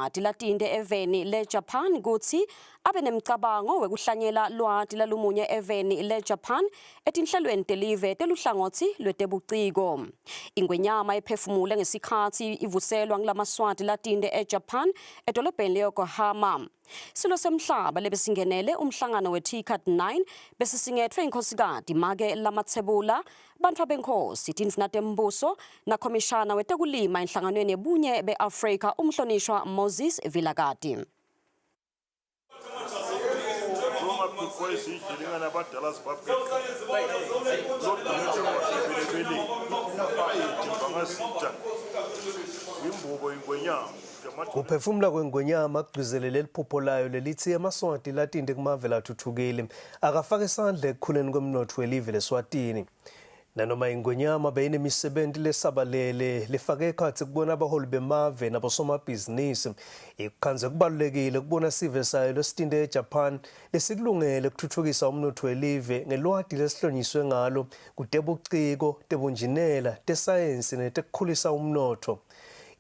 lamaswati latinde eveni le Japan kutsi abe nemcabango wekuhlanyela lwati lalumunye eveni le Japan etinhlelweni telive teluhlangotsi lwetebuciko. Ingwenyama iphefumule ngesikhatsi ivuselwa nglamaswati latinde eJapan edolobheni le-Yokohama. Silo semhlaba lebesingenele umhlangano we-TCAT 9 bese singethwe inkhosikati Make Lamathebula, bantfu benkhosi, tindvuna tembuso na komishana wetekulima enhlanganweni yebunye be-Afrika umhlonishwa Moses Vilakati. Kuphefumula kwengwenyama kugcizelele liphupho layo lelithi amaswati latinde kumave athuthukile akafake isandla ekukhuleni komnotho welive leSwatini. Nanoma ingwenyama beyinemisebenti lesabalele lefake ekhatsi kubona abaholi bemave nabosomabhizinisi, ikukhanze kubalulekile kubona sive sayo lesitinde eJapan lesikulungele kuthuthukisa umnotho welive ngelwati lesihlonyiswe ngalo kutebuciko, tebunjinela, tesayensi netekukhulisa umnotho.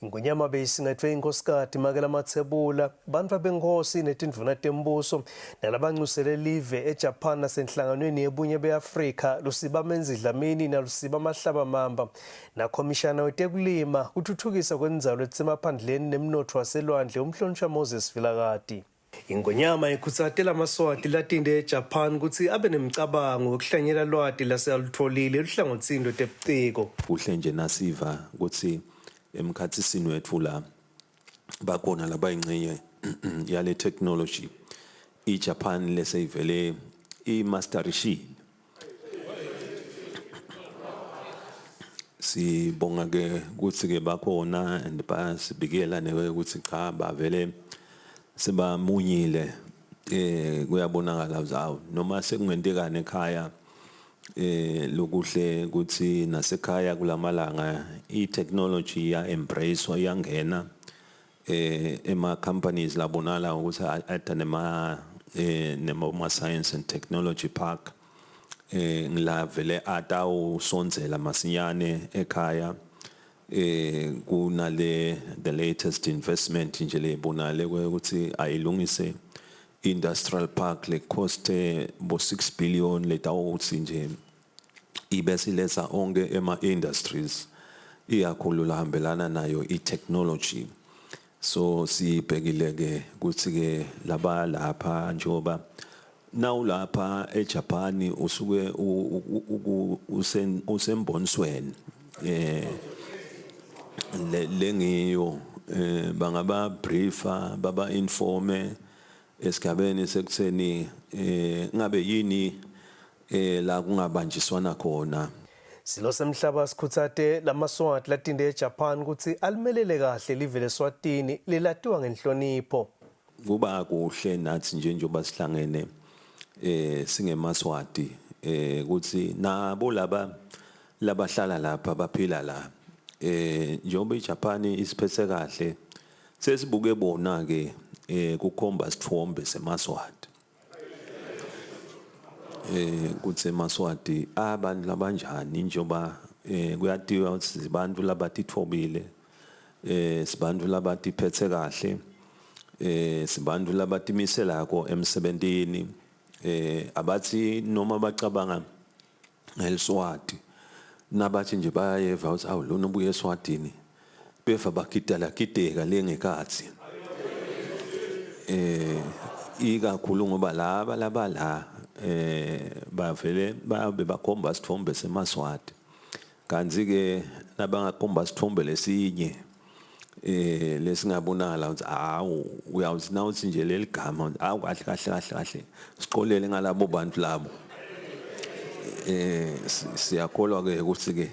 Ingwenyama beyisingathwe inkhosikati Make Lamathebula, bantfu benkhosi netindvuna tembuso nalabancusele live eJapan nasenhlanganweni yebunye be-Afrika Lusiba Menzi Dlamini naLusiba Mahlaba Mamba na komishana wetekulima kuthuthukisa kwenzalo etsemaphandleni nemnotho waselwandle umhlonishwa Moses Vilakati. Ingwenyama ikhutsatela amaswati latinde eJapan kutsi abe nemcabango wekuhlanyela lwati lasealutfolile luhlangotsini lwetebuciko. Kuhle nje nasiva kutsi emkhatsisini wetfu la bakhona labayingcenye yale technology iJapan leseyivele imasterishini. Sibonga ke kutsi ke bakhona and basibikela neke kutsi cha bavele sebamunyile kuyabonakala zawo noma sekungentekane ekhaya lokuhle kuthi nasekhaya kulamalanga i-technology ya embrace yangena ema companies labonala ukuthi ata nema science and technology park ngilavele ata usonzela masinyane ekhaya kunale the latest investment nje lebonale ukuthi ayilungise industrial park le cost bo 6 billion letawuthi nje ibesiletha onke ema industries iyakhulu lahambelana nayo i-technology. So sibhekile ke kuthi ke laba lapha njoba nawulapha eJapan usuke usembonisweni lengiyo bangaba briefer baba informe esigabeni sekutheni ngabe yini la kungabanjiswana khona. Silo semhlaba sikhutsate lamaswati latinde eJapan ukuthi alimelele kahle live leSwatini lelatiwa ngenhlonipho. Kuba kuhle nathi njengoba sihlangene singemaswati ukuthi nabo labahlala lapha baphila la njengoba iJapan isiphethe kahle sesibuke bona ke kukhomba sithombe semaswati kutse maswati abantu labanjani njengoba kuyatiwa ukuthi sibantu labatithobile sibantu labatiphethe kahle sibantu labatimiselako emsebentini abathi noma bacabanga ngeliswati nabathi nje bayeva ukuthi awu lona ubuye eSwatini beva bakidala kideka lengekhathi ikakhulu ngoba laba la bavele babe bakhomba sithombe semaswati kanzi ke nabangakhomba sithombe lesinye lesingabonakala ukuthi awu uyawuthi nawuthi nje leligama awu kahle siqolele ngalabo bantu labo siyakholwa ke ukuthi ke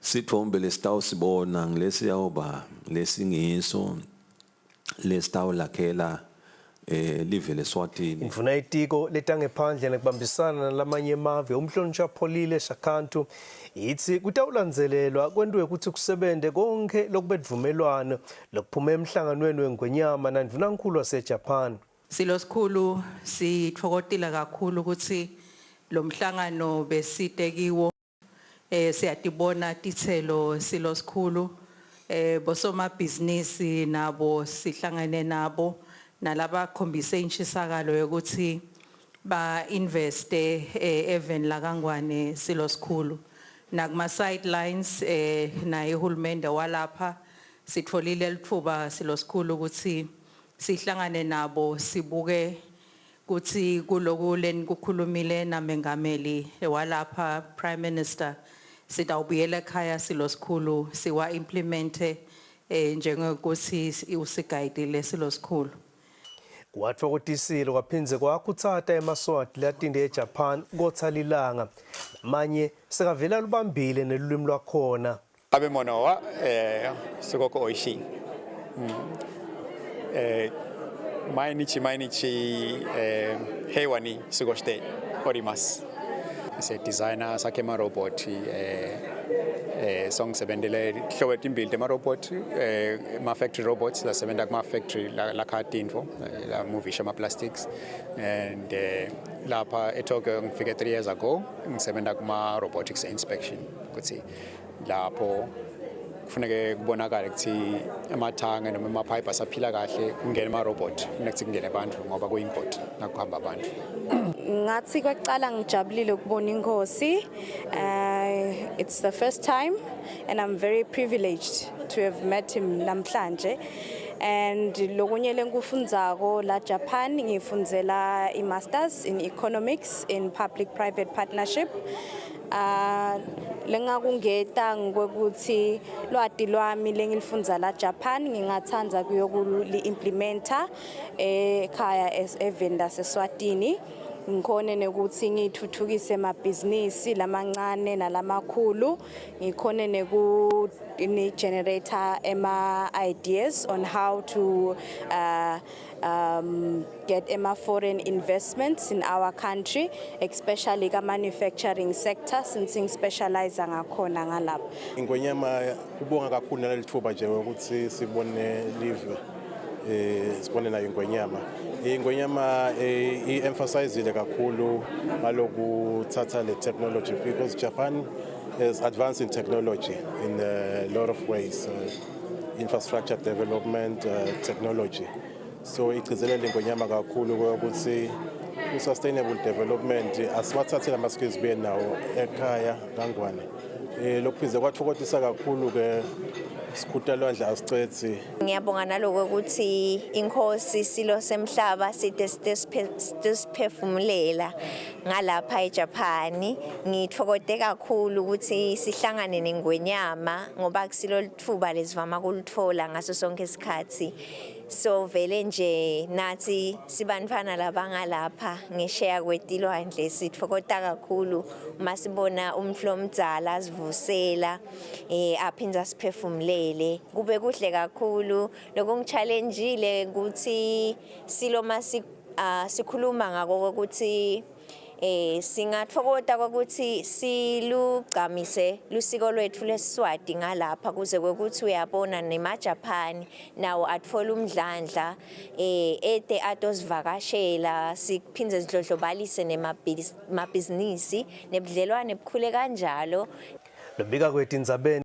sithombe lesitawu sibona ngilesiyaoba lesingiso lesitawu lakhela live leSwatini. Ngifuna itiko letangephandle nekubambisana nalamanye emave umhlonishwa Pholile Shakhantu ithi kutawulandzelelwa kwentwe ukuthi kusebente konke lokubedvumelwano lokuphuma emhlanganweni wengwenyama nandvunankulu waseJapan. Silo sikhulu sithokotila kakhulu ukuthi lo mhlangano besitekiwo siyatibona tithelo silo sikhulu bosomabhizinisi nabo sihlangane nabo nalaba khombise intshisakalo yokuthi ba investe even la kaNgwane silo sikhulu nakuma sidelines na ihulumende walapha sitfolile lithuba silo sikhulu ukuthi sihlangane nabo sibuke kuthi kuloku leni kukhulumile namengameli walapha Prime Minister sitawubuyela ekhaya silo sikhulu siwa implemente njengokuthi usigayidile silo sikhulu. Kwathokotisile kwaphindze kwakhuthatha emaswati latinde eJapan kothalilanga manye sekavela lubambile nelulimi lwakhona. Abemono wa sugoko oishi. Mainichi heiwani sugoshite orimasu. Se designer sakema robot song sebendele hlobo timbili tema robot ma factory robots la sebenda kuma factory la khatinfo la movie shama plastics and lapha eTokyo ngifike 3 years ago ngisebenda kuma robotics inspection kuthi lapho kufuneke kubonakala ukuthi amathanga noma amapipe asaphila kahle kungena ama robot next kungena abantu ngoba ku import nakuhamba abantu. Ngathi kwaqala ngijabulile ukubona inkosi. It's the first time and I'm very privileged to have met him namhlanje. And lokunye lengufundzako la Japan ngifundzela i-masters in economics in public private partnership. Lengakungeta ngokuthi lwati lwami lengilifundza la Japan ngingathanda kuyokuli implementa ekhaya evenda seSwatini. Ngikhone nekuthi ngithuthukise amabhizinisi lamancane nalamakhulu ngikhone ni generator ema ideas on how to get foreign investments in our country, especially the manufacturing sector since specialize ngakhona ngalapha. Ingonyama ubonga kakhulu nalelithuba nje ukuthi sibone live sibone nayo ingonyama. Ingonyama emphasizile kakhulu ngalokuthatha le technology because Japan is advanced in technology in a lot of ways, infrastructure development, technology. So igcizelela ingonyama kakhulu ukuthi sustainable development asiwathathela ama skills benawo ekhaya kaNgwane. Lokuphize kwathokotisa kakhulu ke sikhutalwandle asicethi. Ngiyabonga naloko ukuthi inkosi silo semhlaba side siphefumulela ngalapha eJapan. Ngithokote kakhulu ukuthi sihlangane nengwenyama ngoba kusilo lithuba lesivama kulithola ngaso sonke isikhathi. So vele nje nathi sibantwana labangalapha ngeshare kwetilwandle sithokota kakhulu masibona umflo omdzala asivusela aphinza siphefumulele kube kuhle kakhulu lokho ngichallengeile ukuthi siloma sikhuluma ngako ukuthi singathokota ukuthi silugcamise lusiko lwethu leSiswati ngalapha kuze kwekuthi uyabona nemaJapan nawo atfola umdlandla ete atosivakashela siphindze sidlodlobalise nemabhizinisi nebudlelwane bukhule kanjalo. Lobika kwethu indzabeni